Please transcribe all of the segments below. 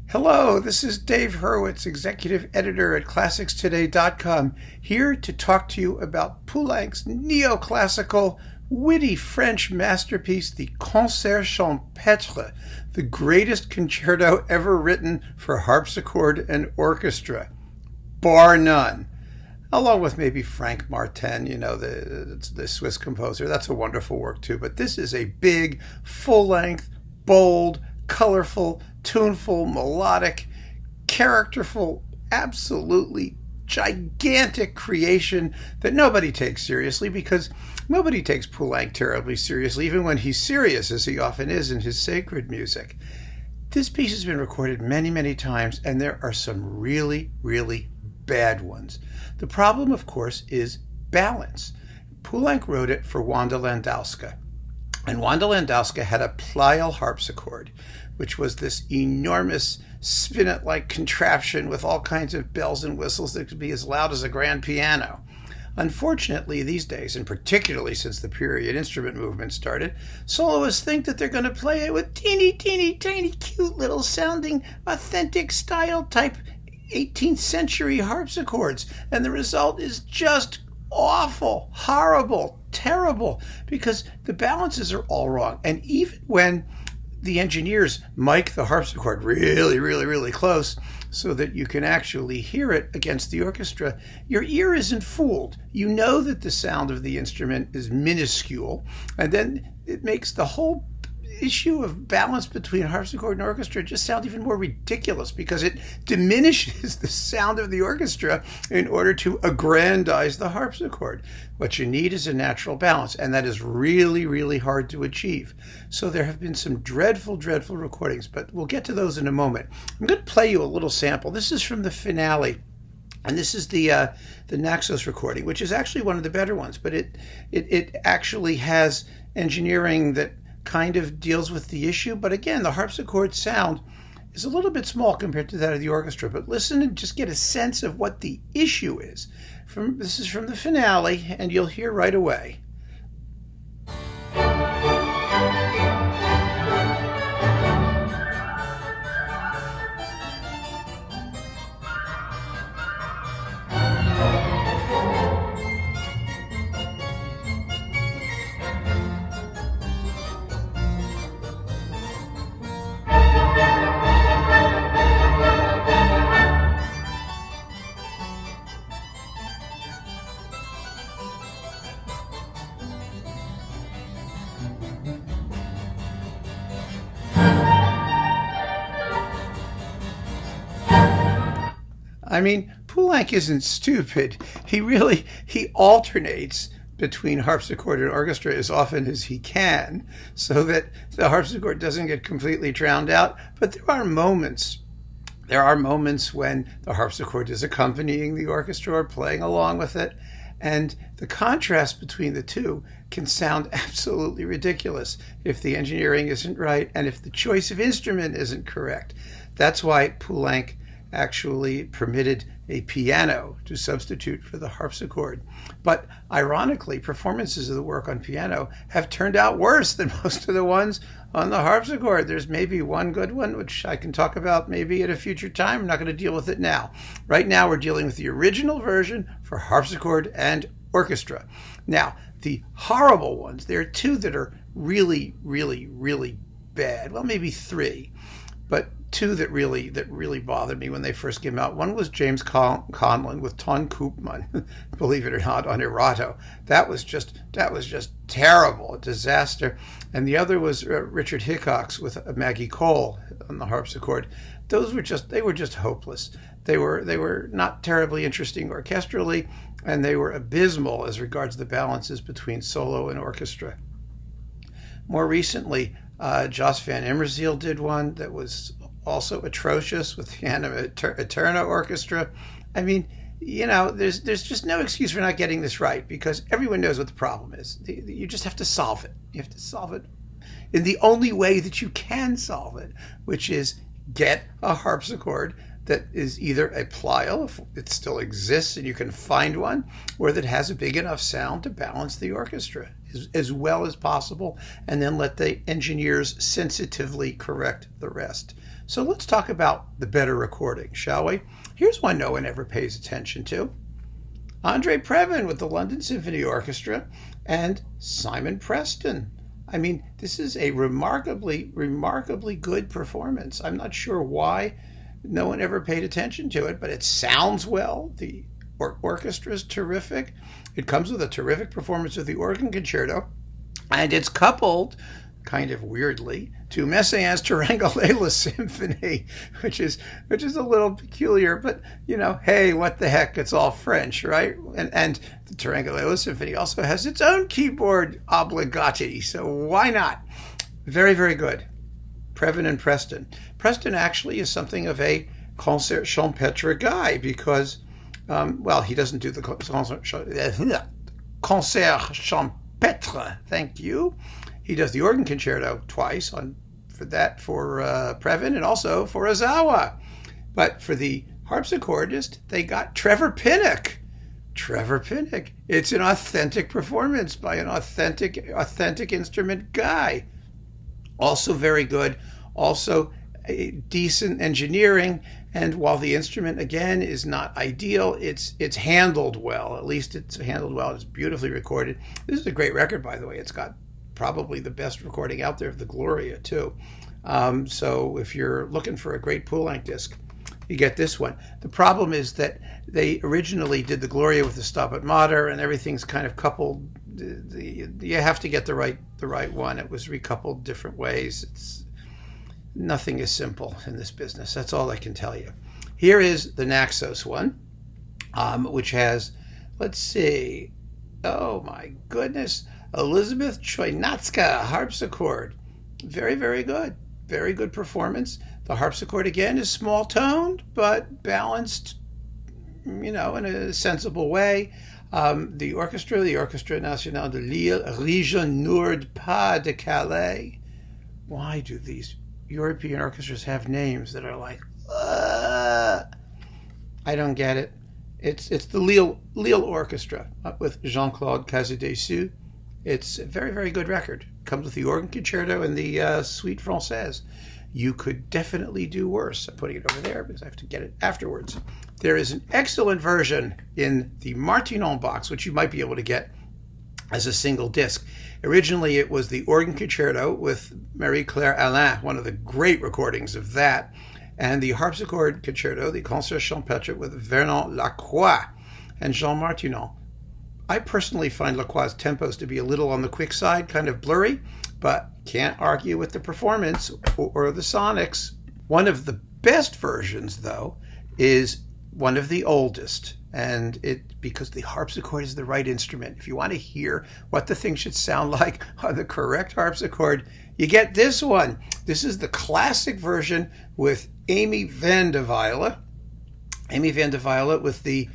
Hello, this is Dave Hurwitz, Executive Editor at ClassicsToday.com, here to talk to you about Poulenc's neoclassical, witty French masterpiece, the Concert Champêtre, the greatest concerto ever written for harpsichord and orchestra, bar none. Along with maybe Frank Martin, the Swiss composer. That's a wonderful work too. But this is a big, full-length, bold, colorful, tuneful, melodic, characterful, absolutely gigantic creation that nobody takes seriously, because nobody takes Poulenc terribly seriously, even when he's serious, as he often is in his sacred music. This piece has been recorded many, many times, and there are some really, really bad ones. The problem, of course, is balance. Poulenc wrote it for Wanda Landowska. And Wanda Landowska had a Pleyel harpsichord, which was this enormous spinet-like contraption with all kinds of bells and whistles that could be as loud as a grand piano. Unfortunately, these days, and particularly since the period instrument movement started, soloists think that they're going to play it with teeny, tiny, cute little sounding, authentic style type 18th century harpsichords. And the result is just awful, horrible, terrible, because the balances are all wrong. And even when the engineers mic the harpsichord really, really, really close so that you can actually hear it against the orchestra, your ear isn't fooled. You know that the sound of the instrument is minuscule, and then it makes the whole issue of balance between harpsichord and orchestra just sound even more ridiculous, because it diminishes the sound of the orchestra in order to aggrandize the harpsichord. What you need is a natural balance, and that is really, really hard to achieve. So there have been some dreadful, dreadful recordings, but we'll get to those in a moment. I'm going to play you a little sample. This is from the finale, and this is the Naxos recording, which is actually one of the better ones, but it actually has engineering that kind of deals with the issue. But again, the harpsichord sound is a little bit small compared to that of the orchestra. But listen and just get a sense of what the issue is. This is from the finale, and you'll hear right away. I mean, Poulenc isn't stupid. He alternates between harpsichord and orchestra as often as he can, so that the harpsichord doesn't get completely drowned out. But there are moments when the harpsichord is accompanying the orchestra or playing along with it, and the contrast between the two can sound absolutely ridiculous if the engineering isn't right and if the choice of instrument isn't correct. That's why Poulenc actually permitted a piano to substitute for the harpsichord. But ironically, performances of the work on piano have turned out worse than most of the ones on the harpsichord. There's maybe one good one, which I can talk about maybe at a future time. I'm not going to deal with it now. Right now, we're dealing with the original version for harpsichord and orchestra. Now, the horrible ones, there are two that are really, really, really bad. Well, maybe three, but two that really bothered me when they first came out. One was James Conlon with Ton Koopman, believe it or not, on Erato. That was just terrible, a disaster. And the other was Richard Hickox with Maggie Cole on the harpsichord. They were just hopeless. They were not terribly interesting orchestrally, and they were abysmal as regards the balances between solo and orchestra. More recently, Jos van Immerziel did one that was also atrocious with the Anima Eterna Orchestra. I mean, there's just no excuse for not getting this right, because everyone knows what the problem is. You just have to solve it. You have to solve it in the only way that you can solve it, which is get a harpsichord that is either a Pleyel, if it still exists and you can find one, or that has a big enough sound to balance the orchestra as well as possible, and then let the engineers sensitively correct the rest. So let's talk about the better recording, shall we? Here's one no one ever pays attention to. Andre Previn with the London Symphony Orchestra and Simon Preston. I mean, this is a remarkably good performance. I'm not sure why no one ever paid attention to it, but it sounds well. The orchestra is terrific. It comes with a terrific performance of the organ concerto, and it's coupled, kind of weirdly, to Messiaen's Turangalila Symphony, which is a little peculiar, but hey, what the heck? It's all French, right? And the Turangalila Symphony also has its own keyboard obligati, so why not? Very, very good. Previn and Preston. Preston actually is something of a concert Champêtre guy because, he doesn't do the concert Champêtre. Thank you. He does the organ concerto twice for Previn and also for Ozawa. But for the harpsichordist, they got Trevor Pinnock. It's an authentic performance by an authentic instrument guy. Also very good. Also decent engineering. And while the instrument, again, is not ideal, it's handled well. At least it's handled well. It's beautifully recorded. This is a great record, by the way. It's got probably the best recording out there of the Gloria, too. So if you're looking for a great Poulenc disc, you get this one. The problem is that they originally did the Gloria with the Stabat Mater, and everything's kind of coupled. You have to get the right one. It was recoupled different ways. Nothing is simple in this business. That's all I can tell you. Here is the Naxos one, which has, let's see, oh my goodness, Elizabeth Chojnacka harpsichord. Very, very good. Very good performance. The harpsichord, again, is small-toned, but balanced, in a sensible way. The Orchestra Nationale de Lille, Région Nord-Pas-de-Calais. Why do these European orchestras have names that are like, I don't get it. It's the Lille Orchestra with Jean-Claude Casadesus. It's a very, very good record. Comes with the organ concerto and the Suite Française. You could definitely do worse. I'm putting it over there because I have to get it afterwards. There is an excellent version in the Martinon box, which you might be able to get as a single disc. Originally, it was the organ concerto with Marie-Claire Alain, one of the great recordings of that, and the harpsichord concerto, the Concert Champêtre with Vernon Lacroix and Jean Martinon. I personally find Lacroix's tempos to be a little on the quick side, kind of blurry, but can't argue with the performance or the sonics. One of the best versions, though, is one of the oldest, and because the harpsichord is the right instrument. If you want to hear what the thing should sound like on the correct harpsichord, you get this one. This is the classic version with Amy van de Weile. Amy van de Weile with the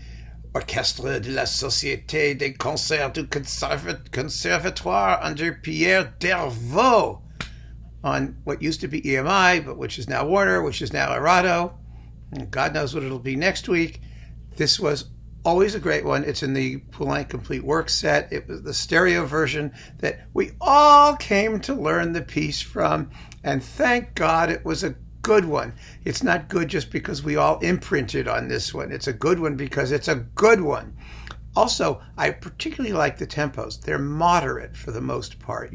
Orchestre de la Société des Concerts du Conservatoire under Pierre Dervaux on what used to be EMI, but which is now Warner, which is now Erato. And God knows what it'll be next week. This was always a great one. It's in the Poulenc Complete Works set. It was the stereo version that we all came to learn the piece from, and thank God it was a good one. It's not good just because we all imprinted on this one. It's a good one because it's a good one. Also, I particularly like the tempos. They're moderate for the most part,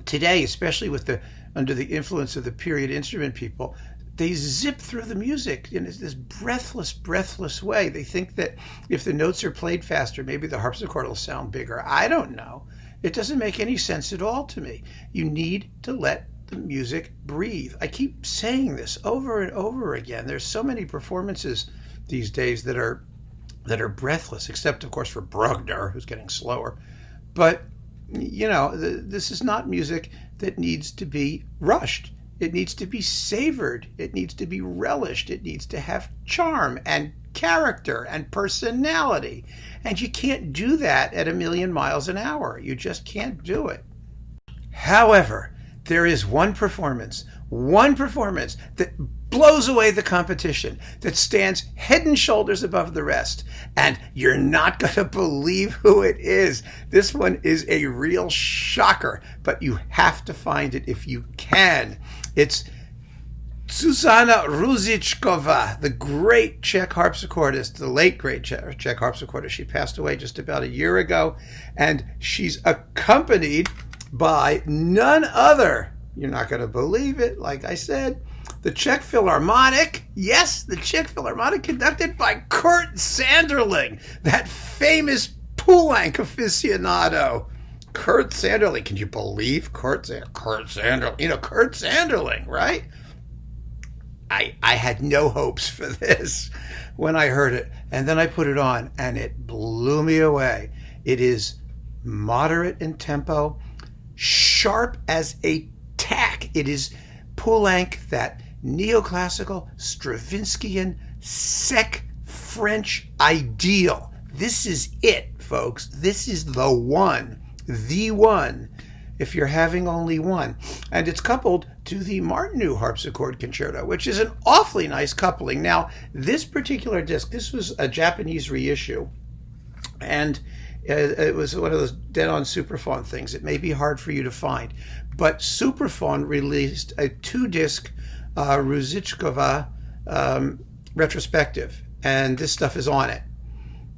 Today, especially under the influence of the period instrument people, they zip through the music in this breathless way. They think that if the notes are played faster, maybe the harpsichord will sound bigger. I don't know. It doesn't make any sense at all to me. You need to let the music breathe. I keep saying this over and over again. There's so many performances these days that are breathless, except of course for Bruckner, who's getting slower. But this is not music that needs to be rushed. It needs to be savored. It needs to be relished. It needs to have charm and character and personality. And you can't do that at 1,000,000 miles an hour. You just can't do it. However, there is one performance that blows away the competition, that stands head and shoulders above the rest, and you're not going to believe who it is. This one is a real shocker, but you have to find it if you can. It's Zuzana Ružičková, the great Czech harpsichordist, the late great Czech harpsichordist. She passed away just about a year ago, and she's accompanied by none other, you're not going to believe it, like I said, the Czech Philharmonic. Yes, the Czech Philharmonic, conducted by Kurt Sanderling, that famous Poulenc aficionado. Kurt Sanderling, can you believe Kurt Sanderling? You know, Kurt Sanderling, right? I had no hopes for this when I heard it, and then I put it on, and it blew me away. It is moderate in tempo, sharp as a tack. It is Poulenc, that neoclassical, Stravinskyan, sec French ideal. This is it, folks. This is the one, if you're having only one. And it's coupled to the Martinu harpsichord concerto, which is an awfully nice coupling. Now, this particular disc, this was a Japanese reissue, and it was one of those dead-on Supraphon things. It may be hard for you to find, but Supraphon released a 2-disc Ružičková retrospective, and this stuff is on it.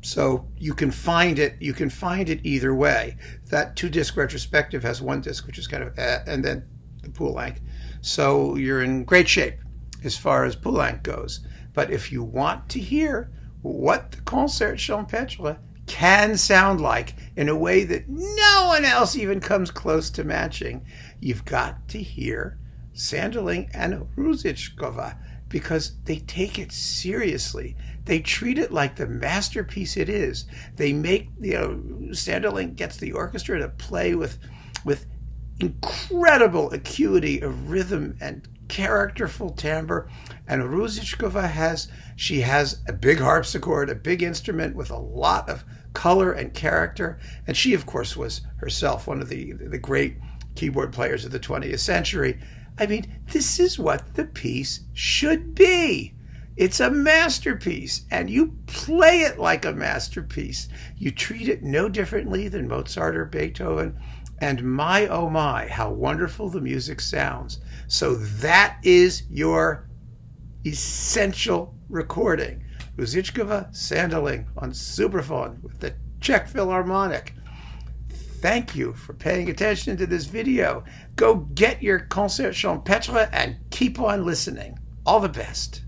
So you can find it. You can find it either way. That 2-disc retrospective has 1 disc, which is kind of, and then the Poulenc. So you're in great shape as far as Poulenc goes. But if you want to hear what the concert Champêtre can sound like in a way that no one else even comes close to matching, you've got to hear Sanderling and Ružičková, because they take it seriously. They treat it like the masterpiece it is. They make, Sanderling gets the orchestra to play with incredible acuity of rhythm and characterful timbre, and Ružičková has a big harpsichord, a big instrument with a lot of color and character, and she, of course, was herself one of the great keyboard players of the 20th century. I mean, this is what the piece should be. It's a masterpiece, and you play it like a masterpiece. You treat it no differently than Mozart or Beethoven, and my, oh my, how wonderful the music sounds. So that is your essential recording. Ružičková, Sanderling on Supraphon with the Czech Philharmonic. Thank you for paying attention to this video. Go get your concert Champêtre and keep on listening. All the best.